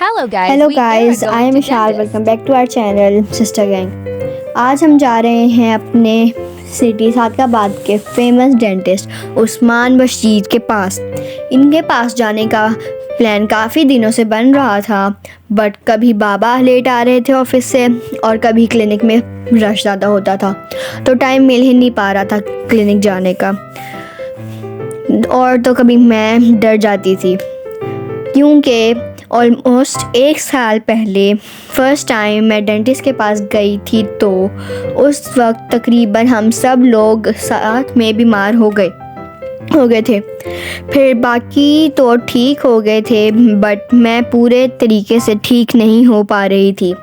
Hello hello guys, guys, I am Vishal. Welcome back to our channel sister gang. आज हम जा रहे हैं अपने सिटी सादकाबाद के फेमस डेंटिस्ट उस्मान बशीर के पास। इनके पास जाने का प्लान काफ़ी दिनों से बन रहा था, बट कभी बाबा लेट आ रहे थे ऑफिस से और कभी क्लिनिक में रश ज़्यादा होता था, तो टाइम मिल ही नहीं पा रहा था क्लिनिक जाने का। और तो कभी मैं डर जाती थी, क्योंकि ऑलमोस्ट 1 साल पहले फ़र्स्ट टाइम मैं डेंटिस्ट के पास गई थी, तो उस वक्त तकरीबन हम सब लोग साथ में बीमार हो गए थे। फिर बाकी तो ठीक हो गए थे, बट मैं पूरे तरीके से ठीक नहीं हो पा रही थी।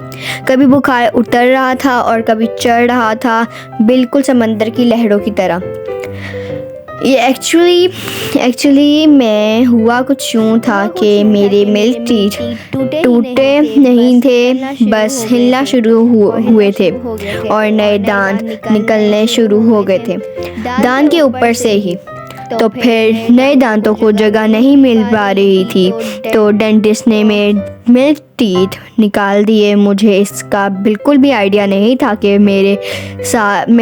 कभी बुखार उतर रहा था और कभी चढ़ रहा था, बिल्कुल समंदर की लहरों की तरह। ये एक्चुअली मैं हुआ कुछ यूँ था कि मेरे मिल्क टीथ टूटे नहीं थे, बस हिलना शुरू हुए थे और नए दांत निकलने शुरू हो गए थे, दांत के ऊपर से ही। तो फिर नए दांतों को जगह नहीं मिल पा रही थी, तो डेंटिस्ट ने मेरे मिल्क टीथ निकाल दिए। मुझे इसका बिल्कुल भी आइडिया नहीं था कि मेरे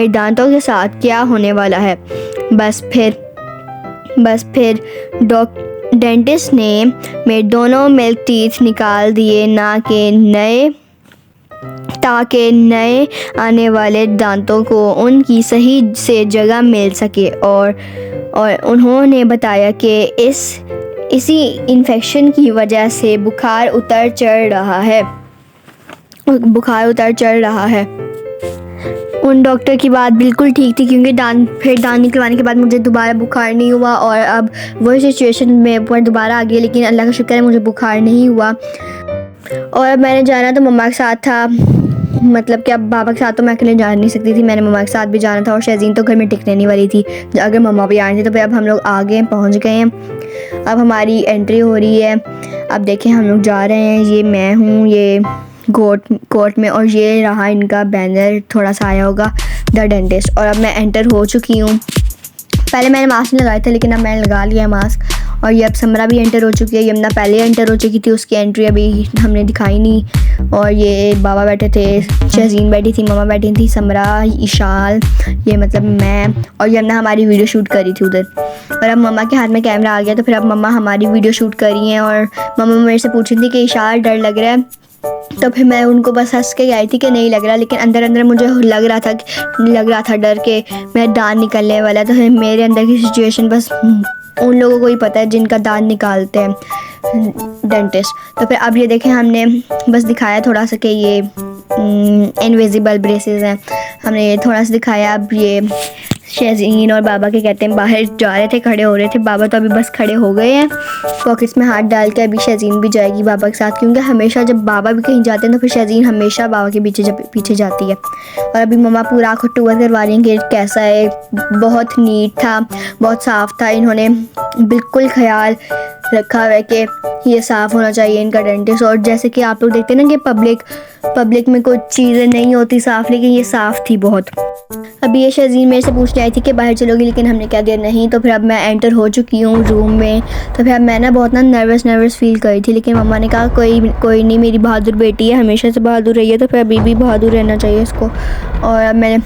दांतों के साथ क्या होने वाला है। बस फिर डेंटिस्ट ने मेरे दोनों मिल्क टीथ निकाल दिए, ताकि नए आने वाले दांतों को उनकी सही से जगह मिल सके। और उन्होंने बताया कि इसी इन्फेक्शन की वजह से बुखार उतर चढ़ रहा है। उन डॉक्टर की बात बिल्कुल ठीक थी, क्योंकि दांत निकलवाने के बाद मुझे दोबारा बुखार नहीं हुआ और अब वही सिचुएशन में पर दोबारा आ गई, लेकिन अल्लाह का शुक्र है मुझे बुखार नहीं हुआ। और अब मैंने जाना तो मम्मा के साथ था, मतलब कि अब बाबा के साथ तो मैं अकेले जा नहीं सकती थी, मैंने मम्मा के साथ भी जाना था। और शहजीन तो घर में टिकने नहीं वाली थी, अगर मम्मा भी आ रही थी। तो फिर अब हम लोग आगे पहुंच गए हैं। अब हमारी एंट्री हो रही है। अब देखें हम लोग जा रहे हैं। ये मैं हूँ, ये कोर्ट में, और ये रहा इनका बैनर, थोड़ा सा आया होगा, द डेंटिस्ट। और अब मैं एंटर हो चुकी हूँ। पहले मैंने मास्क नहीं लगाया था, लेकिन अब मैंने लगा लिया है मास्क। और ये अब समरा भी एंटर हो चुकी है। यमुना पहले एंटर हो चुकी थी, उसकी एंट्री अभी हमने दिखाई नहीं। और ये बाबा बैठे थे, शहजीन बैठी थी, मम्मा बैठी थी, समरा, इशाल, ये मतलब मैं, और यमुना हमारी वीडियो शूट कर रही थी उधर। और अब मम्मा के हाथ में कैमरा आ गया, तो फिर अब मम्मा हमारी वीडियो शूट कर रही हैं। और मम्मा मेरे से पूछ रही थी कि इशाल डर लग रहा है, तो फिर मैं उनको बस हंस के आई थी कि नहीं लग रहा, लेकिन अंदर अंदर मुझे लग रहा था डर के मेरा दांत निकलने वाला है। तो फिर मेरे अंदर की सिचुएशन बस उन लोगों को ही पता है जिनका दांत निकालते हैं डेंटिस्ट। तो फिर अब ये देखें, हमने बस दिखाया थोड़ा सा कि ये इनविजिबल ब्रेसेस हैं, हमने ये थोड़ा सा दिखाया। अब ये शहजीन और बाबा के कहते हैं बाहर जा रहे थे, खड़े हो रहे थे। बाबा तो अभी बस खड़े हो गए हैं पॉकेट्स में हाथ डाल के। अभी शहजीन भी जाएगी बाबा के साथ, क्योंकि हमेशा जब बाबा भी कहीं जाते हैं तो फिर शहजीन हमेशा बाबा के पीछे जाती है। और अभी मम्मा पूरा आँखों टूर करवा रही हैं कि कैसा है। बहुत नीट था, बहुत साफ़ था, इन्होंने बिल्कुल ख्याल रखा हुआ है कि ये साफ़ होना चाहिए इनका डेंटिस्ट। और जैसे कि आप लोग देखते हैं ना कि पब्लिक में कुछ चीज़ें नहीं होती साफ़, लेकिन ये साफ़ थी बहुत। अभी ये शहजीन मेरे से पूछने आई थी कि बाहर चलोगी, लेकिन हमने क्या दिया नहीं। तो फिर अब मैं एंटर हो चुकी हूँ रूम में। तो फिर अब मैं बहुत नर्वस फील कर रही थी, लेकिन मम्मा ने कहा कोई नहीं, मेरी बहादुर बेटी है, हमेशा से बहादुर रही है, तो फिर अभी भी बहादुर रहना चाहिए इसको। और अब मैं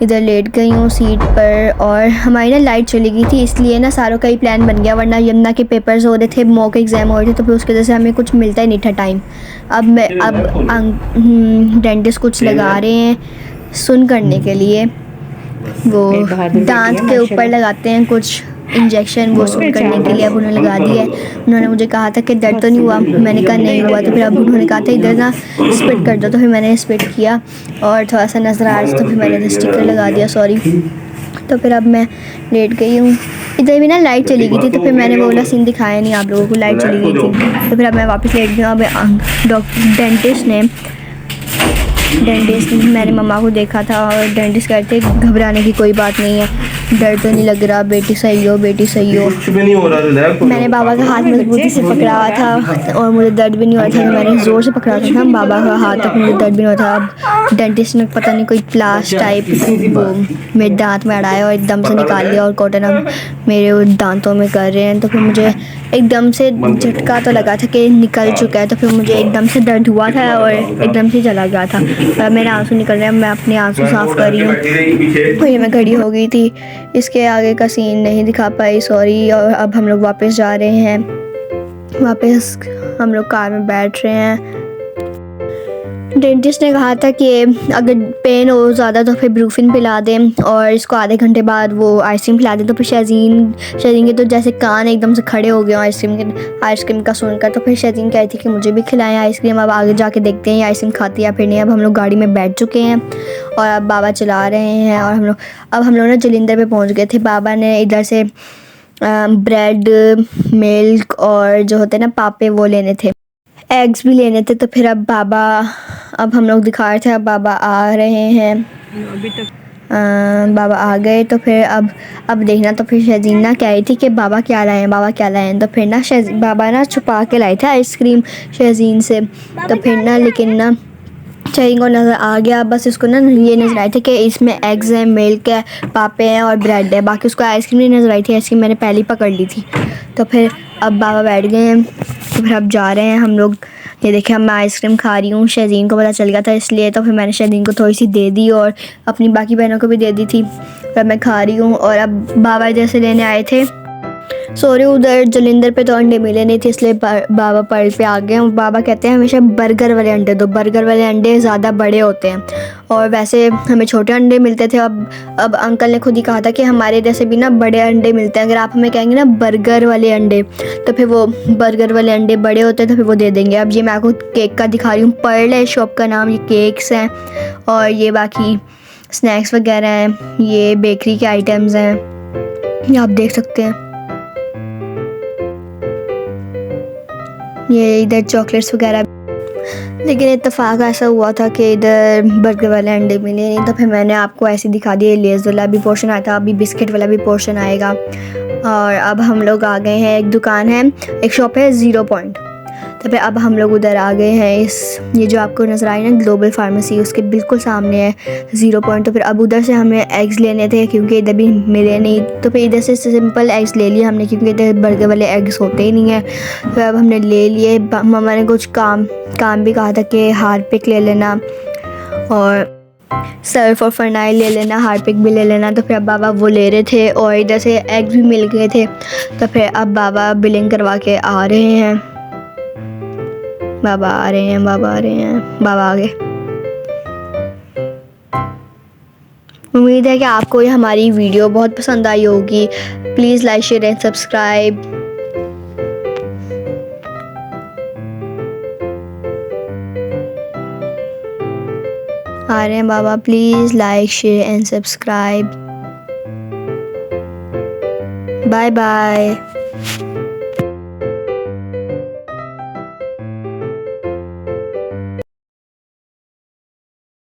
इधर लेट गई हूँ सीट पर। और हमारी ना लाइट चली गई थी, इसलिए ना सारों का ही प्लान बन गया, वरना यमुना के पेपर्स हो रहे थे, मॉक एग्ज़ाम हो रहे थे, तो फिर उसकी वजह से हमें कुछ मिलता ही नहीं था टाइम। अब डेंटिस्ट कुछ लगा रहे हैं सुन करने के लिए, वो दांत के ऊपर लगाते हैं कुछ इंजेक्शन, वो सुन करने के लिए। अब उन्होंने लगा दिया है। उन्होंने मुझे कहा था कि दर्द तो नहीं हुआ, मैंने कहा नहीं हुआ। तो फिर अब उन्होंने कहा था इधर ना स्पिट कर दो, तो फिर मैंने स्पिट किया और थोड़ा सा नज़र आ रहा था, तो फिर मैंने स्टिकर लगा दिया, सॉरी। तो फिर अब मैं लेट गई हूँ। इधर भी ना लाइट चली गई थी, तो फिर मैंने वो वाला सीन दिखाया नहीं आप लोगों को, लाइट चली गई थी। तो फिर अब मैं वापस लेट गई हूँ। अब डेंटिस्ट मैंने मम्मा को देखा था, और डेंटिस्ट कहते घबराने की कोई बात नहीं है, डर तो नहीं लग रहा, बेटी सही हो, बेटी सही हो। कुछ भी नहीं हो रहा था। मैंने बाबा का हाथ मजबूती से पकड़ा हुआ था और मुझे दर्द भी नहीं हो रहा था। मैंने ज़ोर से पकड़ा था बाबा का हाथ, तक मुझे दर्द भी नहीं हो रहा था। अब डेंटिस्ट ने पता नहीं कोई प्लास टाइप वो मेरे दांत में अड़ाया और एकदम से निकाल लिया और कॉटन अब मेरे दांतों में कर रहे हैं। तो फिर मुझे एकदम से झटका तो लगा था कि निकल चुका है, तो फिर मुझे एकदम से दर्द हुआ था और एकदम से चला गया था। और मेरे आंसू निकल रहे हैं, मैं अपने आंसू साफ़ कर रही हूँ। तो ये मैं खड़ी हो गई थी, इसके आगे का सीन नहीं दिखा पाई, सॉरी। और अब हम लोग वापस जा रहे हैं, वापस हम लोग कार में बैठ रहे हैं। डेंटिस्ट ने कहा था कि अगर पेन हो ज़्यादा तो फिर ब्रूफिन पिला दें और इसको आधे घंटे बाद वो आइसक्रीम पिला दें। तो फिर शहजीन के तो जैसे कान एकदम से खड़े हो गए आइसक्रीम का सुनकर। तो फिर शहजीन कह रही थी कि मुझे भी खिलाएं आइसक्रीम। अब आगे जाके देखते हैं आइसक्रीम खाती है या फिर नहीं। अब हम लोग गाड़ी में बैठ चुके हैं और अब बाबा चला रहे हैं और हम लोग ना जलिंदर पे पहुँच गए थे। बाबा ने इधर से ब्रेड, मिल्क और जो होते हैं ना पापे वो लेने थे, एग्स भी लेने थे। तो फिर अब हम लोग दिखा रहे थे, अब बाबा आ रहे हैं। बाबा आ गए तो फिर अब देखना। तो फिर शहजीना कह रही थी कि बाबा क्या लाए हैं, बाबा क्या लाए हैं। तो फिर ना बाबा ना छुपा के लाए थे आइसक्रीम शहजीन से। तो फिर ना लेकिन ना शहजीन को नज़र आ गया, बस इसको ना ये नज़र आए थे कि इसमें एग्स हैं, मिल्क है, पापे हैं और ब्रेड है। बाकी उसको आइसक्रीम नहीं नज़र आई थी, आइसक्रीम मैंने पहले ही पकड़ ली थी। तो फिर अब बाबा बैठ गए हैं, तो फिर अब जा रहे हैं हम लोग। ये देखिए मैं आइसक्रीम खा रही हूँ, शहजीन को पता चल गया था इसलिए। तो फिर मैंने शहजीन को थोड़ी सी दे दी और अपनी बाकी बहनों को भी दे दी थी। फिर मैं खा रही हूँ और अब बाबा जैसे लेने आए थे, सॉरी उधर जलिंदर पे तो अंडे मिले नहीं थे इसलिए बाबा पर्ल पे आ गए। बाबा कहते हैं हमेशा बर्गर वाले अंडे दो, बर्गर वाले अंडे ज़्यादा बड़े होते हैं और वैसे हमें छोटे अंडे मिलते थे। अब अंकल ने खुद ही कहा था कि हमारे जैसे भी ना बड़े अंडे मिलते हैं, अगर आप हमें कहेंगे ना बर्गर वाले अंडे तो फिर वो बर्गर वाले अंडे बड़े होते हैं तो फिर वो दे देंगे। अब ये मैं आपको केक का दिखा रही हूँ, पर्ल है शॉप का नाम, ये केक्स हैं और ये बाकी स्नैक्स वगैरह हैं, ये बेकरी के आइटम्स हैं, ये आप देख सकते हैं। ये इधर चॉकलेट्स वगैरह। लेकिन इत्तेफाक ऐसा हुआ था कि इधर बर्गर वाले अंडे मिले नहीं, तो फिर मैंने आपको ऐसे दिखा दिया। लेज़ वाला भी पोर्शन आया था, अभी बिस्किट वाला भी पोर्शन आएगा। और अब हम लोग आ गए हैं, एक दुकान है, एक शॉप है 0 पॉइंट। तो फिर अब हम लोग उधर आ गए हैं, ये जो आपको नज़र आई ना ग्लोबल फार्मेसी, उसके बिल्कुल सामने है 0 पॉइंट। तो फिर अब उधर से हमें एग्स लेने थे क्योंकि इधर भी मिले नहीं। तो फिर इधर से सिंपल एग्स ले लिए हमने क्योंकि इधर बर्गर वाले एग्स होते ही नहीं है। फिर अब हमने ले लिए। मम्मा ने कुछ काम भी कहा था कि हार्पिक ले लेना और सर्फ और फरनाइल ले लेना, हार्पिक भी ले लेना। तो फिर अब बाबा वो ले रहे थे और इधर से एग्स भी मिल गए थे। तो फिर अब बाबा बिलिंग करवा के आ रहे हैं, बाबा आ रहे हैं, बाबा आ रहे हैं, बाबा आ गए। उम्मीद है कि आपको ये हमारी वीडियो बहुत पसंद आई होगी। Please like share and subscribe. आ रहे हैं बाबा, please like share and subscribe. Bye bye.